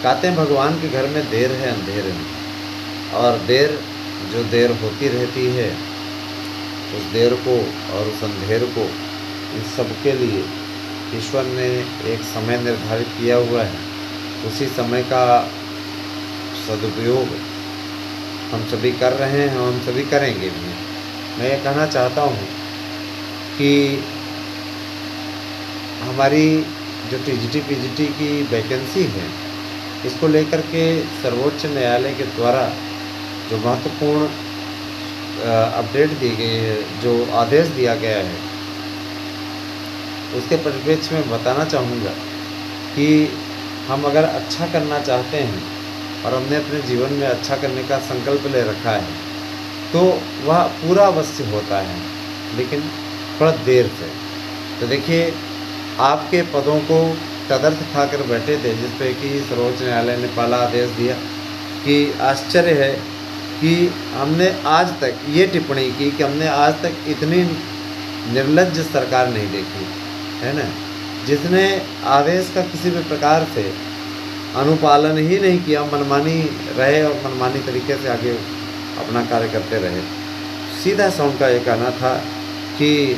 कहते हैं भगवान के घर में देर है अंधेर है, और जो देर होती रहती है, उस देर को और उस अंधेर को, इन सब के लिए ईश्वर ने एक समय निर्धारित किया हुआ है। उसी समय का सदुपयोग हम सभी कर रहे हैं, हम सभी करेंगे भी। मैं ये कहना चाहता हूँ कि हमारी जो टीजीटी पीजीटी की वैकेंसी है, इसको लेकर के सर्वोच्च न्यायालय के द्वारा जो महत्वपूर्ण अपडेट दी गई है, जो आदेश दिया गया है, उसके परिप्रेक्ष्य में बताना चाहूँगा कि हम अगर अच्छा करना चाहते हैं और हमने अपने जीवन में अच्छा करने का संकल्प ले रखा है, तो वह पूरा अवश्य होता है, लेकिन थोड़ा देर से। तो देखिए, आपके पदों को तदर्थ खाकर बैठे थे, जिस पे कि सर्वोच्च न्यायालय ने पहला आदेश दिया कि आश्चर्य है कि हमने आज तक ये टिप्पणी की कि हमने आज तक इतनी निर्लज्ज सरकार नहीं देखी है ना, जिसने आदेश का किसी भी प्रकार से अनुपालन ही नहीं किया, मनमानी रहे और मनमानी तरीके से आगे अपना कार्य करते रहे। सीधा सा उनका ये कहना था कि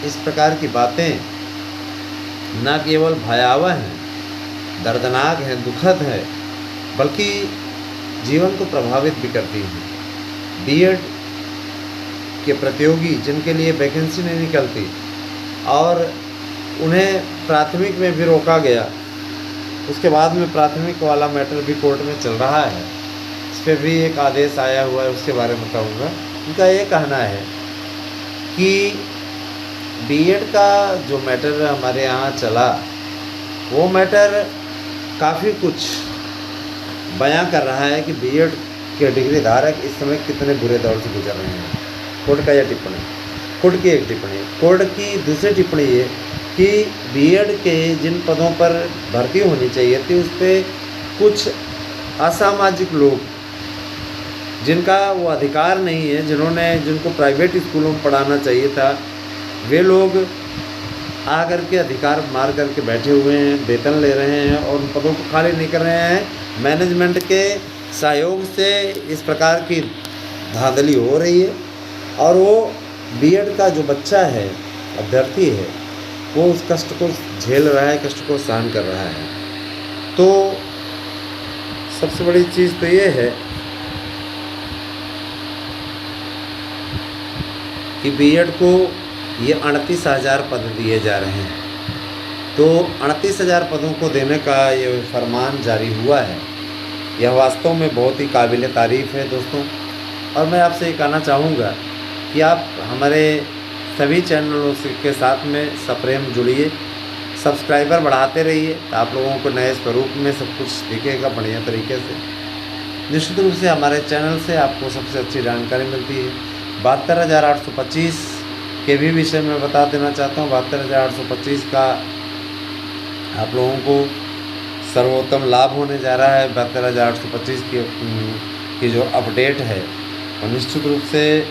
इस प्रकार की बातें न केवल भयावह हैं, दर्दनाक हैं, दुखद है, बल्कि जीवन को प्रभावित भी करती हैं। बीएड के प्रतियोगी जिनके लिए वैकेंसी नहीं निकलती और उन्हें प्राथमिक में भी रोका गया, उसके बाद में प्राथमिक वाला मैटर भी कोर्ट में चल रहा है, इस पर भी एक आदेश आया हुआ है, उसके बारे में बताऊँगा। उनका ये कहना है कि बीएड का जो मैटर हमारे यहाँ चला, वो मैटर काफ़ी कुछ बयां कर रहा है कि बीएड के डिग्री धारक इस समय कितने बुरे दौर से गुजर रहे हैं। कोर्ट का यह टिप्पणी, कोर्ट की एक टिप्पणी। कोर्ट की दूसरी टिप्पणी ये कि बीएड के जिन पदों पर भर्ती होनी चाहिए थी, उस पर कुछ असामाजिक लोग, जिनका वो अधिकार नहीं है, जिनको प्राइवेट स्कूलों में पढ़ाना चाहिए था, वे लोग आकर के अधिकार मार करके बैठे हुए हैं, वेतन ले रहे हैं और उन पदों को खाली नहीं कर रहे हैं। मैनेजमेंट के सहयोग से इस प्रकार की धांधली हो रही है और वो बीएड का जो बच्चा है, अभ्यर्थी है, वो उस कष्ट को झेल रहा है, कष्ट को सहन कर रहा है। तो सबसे बड़ी चीज़ तो ये है कि बीएड को ये 38,000 पद दिए जा रहे हैं। तो 38,000 पदों को देने का ये फरमान जारी हुआ है, यह वास्तव में बहुत ही काबिल तारीफ़ है दोस्तों। और मैं आपसे ये कहना चाहूँगा कि आप हमारे सभी चैनलों के साथ में सप्रेम जुड़िए, सब्सक्राइबर बढ़ाते रहिए, तो आप लोगों को नए स्वरूप में सब कुछ दिखेगा बढ़िया तरीके से। निश्चित रूप से हमारे चैनल से आपको सबसे अच्छी जानकारी मिलती है। 72,825 के भी विषय में बता देना चाहता हूँ। 72,825 का आप लोगों को सर्वोत्तम लाभ होने जा रहा है। 72,825 की जो अपडेट है, और निश्चित रूप से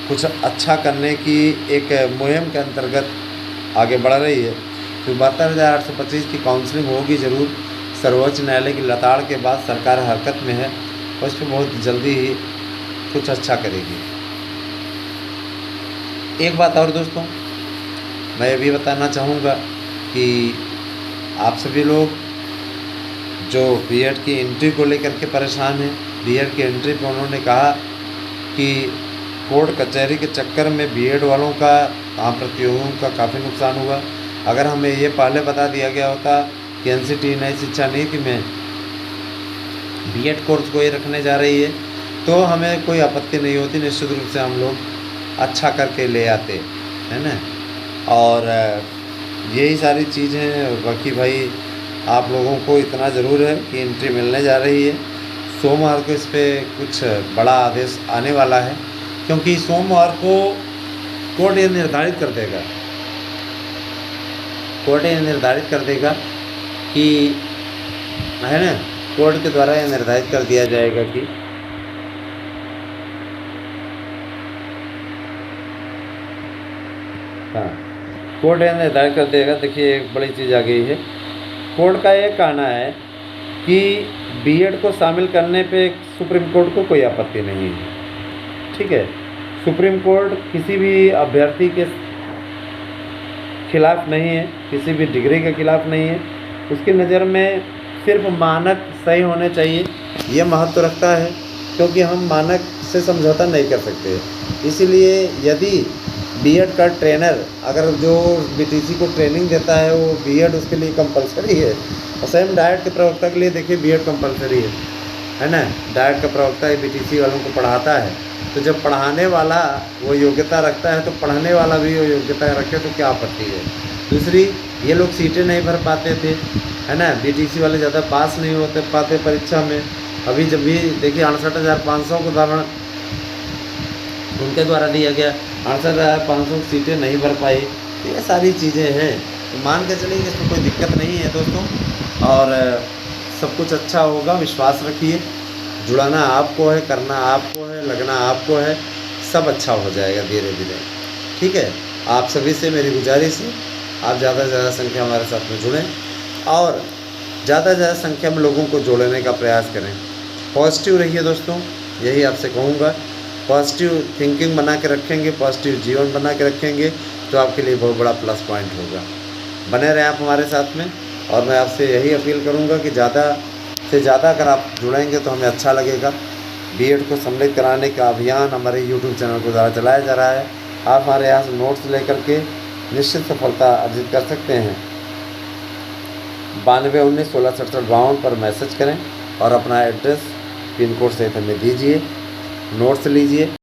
कुछ अच्छा करने की एक मुहिम के अंतर्गत आगे बढ़ रही है। तो 72,825 की काउंसलिंग होगी ज़रूर। सर्वोच्च न्यायालय की लताड़ के बाद सरकार हरकत में है और इस पर बहुत जल्दी ही कुछ अच्छा करेगी। एक बात और दोस्तों, मैं ये भी बताना चाहूँगा कि आप सभी लोग जो बीएड की एंट्री को लेकर के परेशान हैं, बीएड की एंट्री पर उन्होंने कहा कि कोर्ट कचहरी के चक्कर में बीएड वालों का, आम प्रतियोगियों का काफ़ी नुकसान हुआ। अगर हमें ये पहले बता दिया गया होता कि एनसीटी नई शिक्षा नीति में बीएड कोर्स को ही रखने जा रही है, तो हमें कोई आपत्ति नहीं होती, निश्चित रूप से हम लोग अच्छा करके ले आते, है ना। और यही सारी चीज़ें। बाकी भाई आप लोगों को इतना ज़रूर है कि एंट्री मिलने जा रही है। सोमवार को इस पर कुछ बड़ा आदेश आने वाला है, क्योंकि सोमवार को कोर्ट ये निर्धारित कर देगा, कि है ना, कोर्ट के द्वारा ये निर्धारित कर दिया जाएगा कि हाँ, कोर्ट ये निर्धारित कर देगा। देखिए, एक बड़ी चीज़ आ गई है। कोर्ट का ये कहना है कि बीएड को शामिल करने पे सुप्रीम कोर्ट को कोई आपत्ति नहीं है, ठीक है। सुप्रीम कोर्ट किसी भी अभ्यर्थी के खिलाफ नहीं है, किसी भी डिग्री के खिलाफ नहीं है। उसकी नज़र में सिर्फ मानक सही होने चाहिए, ये महत्व रखता है, क्योंकि हम मानक से समझौता नहीं कर सकते। इसीलिए यदि बीएड का ट्रेनर अगर जो बीटीसी को ट्रेनिंग देता है वो बीएड उसके लिए कंपलसरी है, और सेम डाइट के प्रवक्ता के लिए देखिए बीएड कंपलसरी है ना। डाइट का प्रवक्ता बीटीसी वालों को पढ़ाता है, तो जब पढ़ाने वाला वो योग्यता रखता है तो पढ़ने वाला भी वो योग्यता रखे तो क्या आपत्ति है। दूसरी, ये लोग सीटें नहीं भर पाते थे, है ना, बीटीसी वाले ज़्यादा पास नहीं होते पाते परीक्षा में। अभी जब भी देखिए 68,500 को उदाहरण उनके द्वारा दिया गया, 68,500 सीटें नहीं भर पाई। तो ये सारी चीज़ें हैं, तो मान के चलिए इसमें कोई दिक्कत नहीं है दोस्तों, और सब कुछ अच्छा होगा, विश्वास रखिए। जुड़ाना आपको है, करना आपको है, लगना आपको है, सब अच्छा हो जाएगा धीरे धीरे, ठीक है। आप सभी से मेरी गुजारिश है, आप ज़्यादा से ज़्यादा संख्या हमारे साथ में जुड़ें और ज़्यादा से ज़्यादा संख्या में लोगों को जोड़ने का प्रयास करें। पॉजिटिव रहिए दोस्तों, यही आपसे कहूँगा। पॉजिटिव थिंकिंग बना के रखेंगे, पॉजिटिव जीवन बना के रखेंगे तो आपके लिए बहुत बड़ा प्लस पॉइंट होगा। बने रहें आप हमारे साथ में, और मैं आपसे यही अपील करूँगा कि ज़्यादा से ज़्यादा अगर आप जुड़ेंगे तो हमें अच्छा लगेगा। बीएड को सम्मिलित कराने का अभियान हमारे यूट्यूब चैनल को द्वारा चलाया जा रहा है। आप हमारे यहाँ से नोट्स लेकर के निश्चित सफलता अर्जित कर सकते हैं। 9219166752 पर मैसेज करें और अपना एड्रेस पिन कोड सहित हमें दीजिए, नोट्स लीजिए।